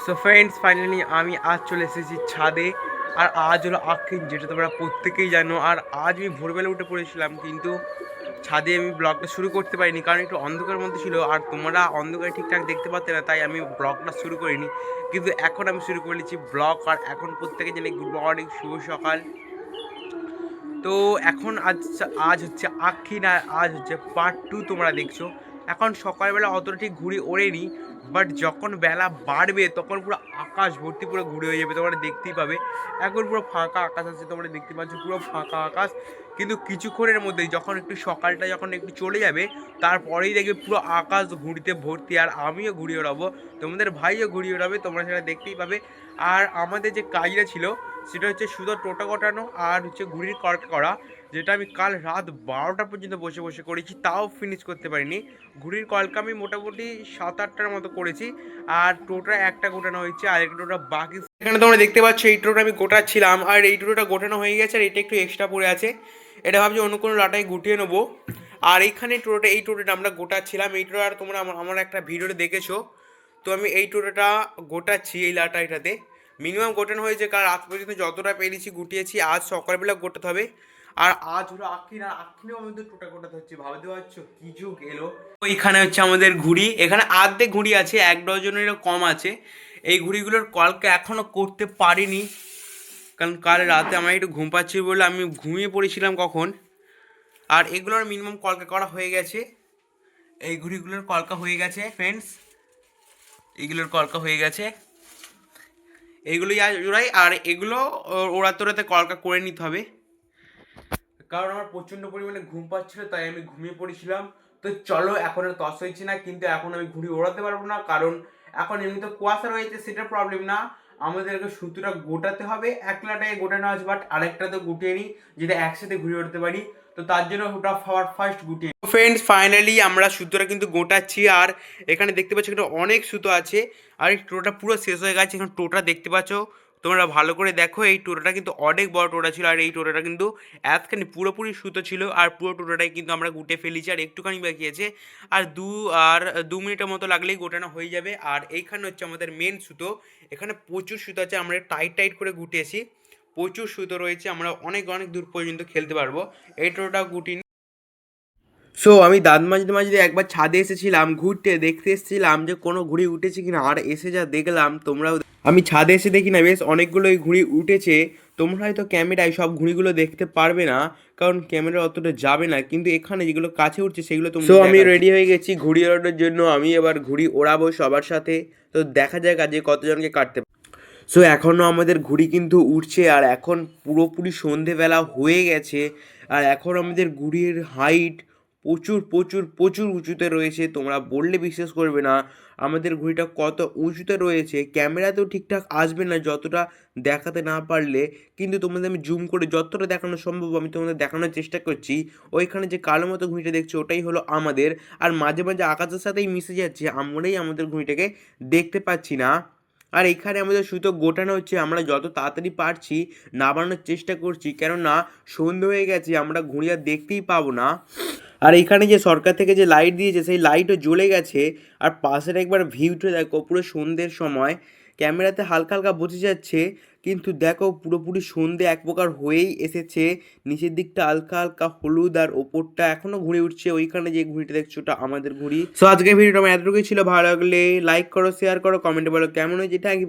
So friends, finally আমি আজ চলে এসেছি ছাদে। আর আজ হলো আক্ষিণ, যেটা তোমরা প্রত্যেকেই জানো। আর আজ আমি ভোরবেলা উঠে পড়েছিলাম, কিন্তু ছাদে আমি ব্লগটা শুরু করতে পারিনি, কারণ একটু অন্ধকারের মধ্যে ছিল আর তোমরা অন্ধকারে ঠিকঠাক দেখতে পাচ্ছ না, তাই আমি ব্লগটা শুরু করিনি। কিন্তু এখন আমি শুরু করেছি ব্লগ। আর এখন প্রত্যেকে জানি গুড মর্নিং, শুভ সকাল। তো এখন আজ হচ্ছে আক্ষিণ, আর আজ হচ্ছে পার্ট 2 তোমরা দেখছো। এখন সকালবেলা অতটা ঠিক ঘুড়ি ওড়েনি, বাট যখন বেলা বাড়বে তখন পুরো আকাশ ভর্তি পুরো ঘুরে হয়ে যাবে, তোমরা দেখতেই পাবে। এখন পুরো ফাঁকা আকাশ আছে, তোমরা দেখতে পাচ্ছ পুরো ফাঁকা আকাশ। কিন্তু কিছুক্ষণের মধ্যেই যখন একটু সকালটা যখন একটু চলে যাবে, তারপরেই দেখবে পুরো আকাশ ঘুড়িতে ভর্তি। আর আমিও ঘুড়ি ওড়াবো, তোমাদের ভাইও ঘুড়ি ওড়াবে, তোমরা সেটা দেখতেই পাবে। আর আমাদের যে কাজটা ছিল সেটা হচ্ছে শুধু টোটা কটানো আর হচ্ছে ঘুড়ির কর্ক করা, যেটা আমি কাল রাত 12টা পর্যন্ত বসে বসে করেছি, তাও ফিনিশ করতে পারিনি। ঘুড়ির কলকা আমি মোটামুটি 7-8টার মতো করেছি। আর টোটা একটা গোটানো হয়েছে, আর একটা টোটা বাকি। এখানে তোমরা দেখতে পাচ্ছ এই টোটা আমি গোটাচ্ছিলাম, আর এই টোটা গোটানো হয়ে গেছে, আর এটা একটু এক্সট্রা পড়ে আছে। এটা ভাবছি অন্য কোনো লাটায় গুটিয়ে নেবো। আর এইখানে এই টোটাটা আমরা গোটাচ্ছিলাম। এই টোটা আর তোমরা আমার একটা ভিডিওতে দেখেছো। তো আমি এই টোটাটা গোটাচ্ছি এই লাটাইটাতে। মিনিমাম গোটানো হয়েছে, কারণ আজ পর্যন্ত যতটা পেরেছি গুটিয়েছি, আজ সকালবেলা গোটাতে হবে। আর আজ হলো আক্ষিণ, আর আক্ষিণেও আমাদের টোটা গোটাতে হচ্ছে, ভাবতে পারছো কি যুগ এলো। এইখানে হচ্ছে আমাদের ঘুড়ি, এখানে আর্ধেক ঘুড়ি আছে, 1 ডজনেরও কম আছে। এই ঘুড়িগুলোর কলকা এখনো করতে পারিনি, কারণ কাল রাতে আমার একটু ঘুম পাচ্ছি বলে আমি ঘুমিয়ে পড়েছিলাম কখন। আর এগুলোর মিনিমাম কলকা করা হয়ে গেছে। এই ঘুড়িগুলোর কলকা হয়ে গেছে ফ্রেন্ডস, এইগুলোর কলকা হয়ে গেছে। এইগুলোই আজ ওড়াই, আর এগুলো ওড়াতে ওড়াতে কলকা করে নিতে হবে, কারণ আমার প্রচণ্ড পরিমাণে ঘুম পাচ্ছিল, তাই আমি ঘুমিয়ে পড়েছিলাম। তো চলো, এখন আর তস হয়েছে না, কিন্তু এখন আমি ঘুড়ি ওড়াতে পারবো না, কারণ এখন এমনিতে কুয়াশা রয়েছে, সেটা প্রবলেম না। আমাদেরকে সুতোটা গোটাতে হবে, একলাটায় গোটানো আছে, বাট আরেকটাতে গুটিয়ে নিই, যেটা একসাথে ঘুরে উঠতে পারি। তো তার জন্য ওটা ফার্স্ট গুটিয়ে ফ্রেন্ডস, ফাইনালি আমরা সুতোটা কিন্তু গোটাচ্ছি। আর এখানে দেখতে পাচ্ছ এখানে অনেক সুতো আছে, আর এই টোটা পুরো শেষ হয়ে গেছে। এখানে টোটা দেখতে পাচ্ছ, তোমরা ভালো করে দেখো, এই টোটাটা কিন্তু অনেক বড় টোটা ছিল, আর এই টোটাটা কিন্তু এতখানি পুরোপুরি সুতো ছিল। আর পুরো টোটাটাই কিন্তু আমরা গুটে ফেলেছি, আর একটুখানি বাকি আছে। আর 2 মিনিটের মতো লাগলেই গোটানো হয়ে যাবে। আর এইখানে হচ্ছে আমাদের মেন সুতো, এখানে প্রচুর সুতো আছে, আমরা টাইট টাইট করে গুটিয়েছি। প্রচুর সুতো রয়েছে, আমরা অনেক অনেক দূর পর্যন্ত খেলতে পারবো। এই টোটা গুটি। সো আমি দাঁত মাজতে মাজতে একবার ছাদে এসেছিলাম, ঘুরতে দেখতে এসেছিলাম যে কোনো ঘুড়ি উঠেছে কিনা। আর এসে যা দেখলাম, তোমরাও আমি ছাদে এসে দেখি না বেশ অনেকগুলোই ঘুড়ি উঠেছে। তোমরা হয়তো ক্যামেরায় সব ঘুড়িগুলো দেখতে পারবে না, কারণ ক্যামেরা অতটা যাবে না, কিন্তু এখানে যেগুলো কাছে উঠছে সেগুলো তোমরা। সো আমি রেডি হয়ে গেছি ঘুড়ি ওড়ানোর জন্য, আমি এবার ঘুড়ি ওড়াবো সবার সাথে। তো দেখা যাক আজকে কতজনকে কাটতে। সো এখনও আমাদের ঘুড়ি কিন্তু উঠছে, আর এখন পুরোপুরি সন্ধেবেলা হয়ে গেছে। আর এখন আমাদের ঘুড়ির হাইট প্রচুর প্রচুর প্রচুর উঁচুতে রয়েছে, তোমরা বললে বিশ্বাস করবে না আমাদের ঘুড়িটা কত উঁচুতে রয়েছে। ক্যামেরাতেও ঠিকঠাক আসবে না যতটা দেখাতে না পারলে, কিন্তু তোমাদের আমি জুম করে যতটা দেখানো সম্ভব আমি তোমাদের দেখানোর চেষ্টা করছি। ওইখানে যে কালো মতো ঘুড়িটা দেখছো ওটাই হলো আমাদের। আর মাঝে মাঝে আকাশের সাথেই মিশে যাচ্ছে, আমরাই আমাদের ঘুড়িটাকে দেখতে পাচ্ছি না। আর এখানে আমাদের সুতো গোটানো হচ্ছে, আমরা যত তাড়াতাড়ি পারছি নামানোর চেষ্টা করছি, কেননা সন্ধে হয়ে গেছে, আমরা ঘুড়ি আর দেখতেই পাবো না। আর এখানে যে সরকার থেকে যে লাইট দিয়েছে সেই লাইটও জ্বলে গেছে। আর পাশের একবার ভিউটা দেখো, পুরো সন্ধ্যের সময় ক্যামেরাতে হালকা হালকা বোঝা যাচ্ছে, কিন্তু দেখো পুরোপুরি সন্ধে এক প্রকার হয়েই এসেছে। নিচের দিকটা হালকা হালকা হলুদ, আর ওপরটা এখনো ঘুরে উঠছে। ওইখানে যে ঘুড়িটা দেখছো ওটা আমাদের ঘুড়ি। সো আজকের ভিডিওটা আমার এতটুকুই ছিল, ভালো লাগলে লাইক করো, শেয়ার করো, কমেন্টে বলো কেমন হয়েছে, থ্যাংক ইউ।